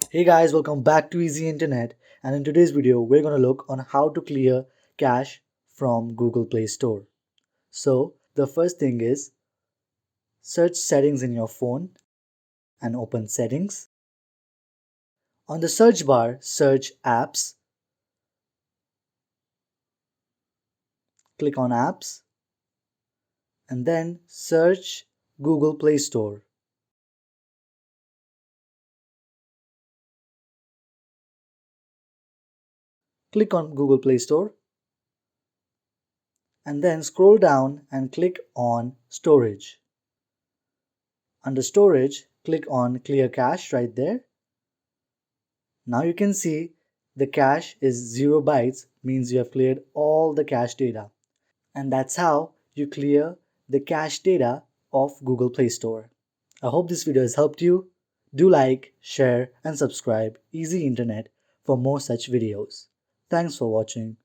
Hey guys, welcome back to Easy Internet, and in today's video we're going to look on how to clear cache from Google Play Store. So the first thing is search settings in your phone and open settings. On the search bar, search apps, click on apps, and then search Google Play Store. Click on Google Play Store and then scroll down and click on storage. Under storage, click on clear cache right there. Now you can see the cache is 0 bytes, means you have cleared all the cache data. And that's how you clear the cache data of Google Play Store. I hope this video has helped you. Do like, share and subscribe Easy Internet for more such videos. Thanks for watching.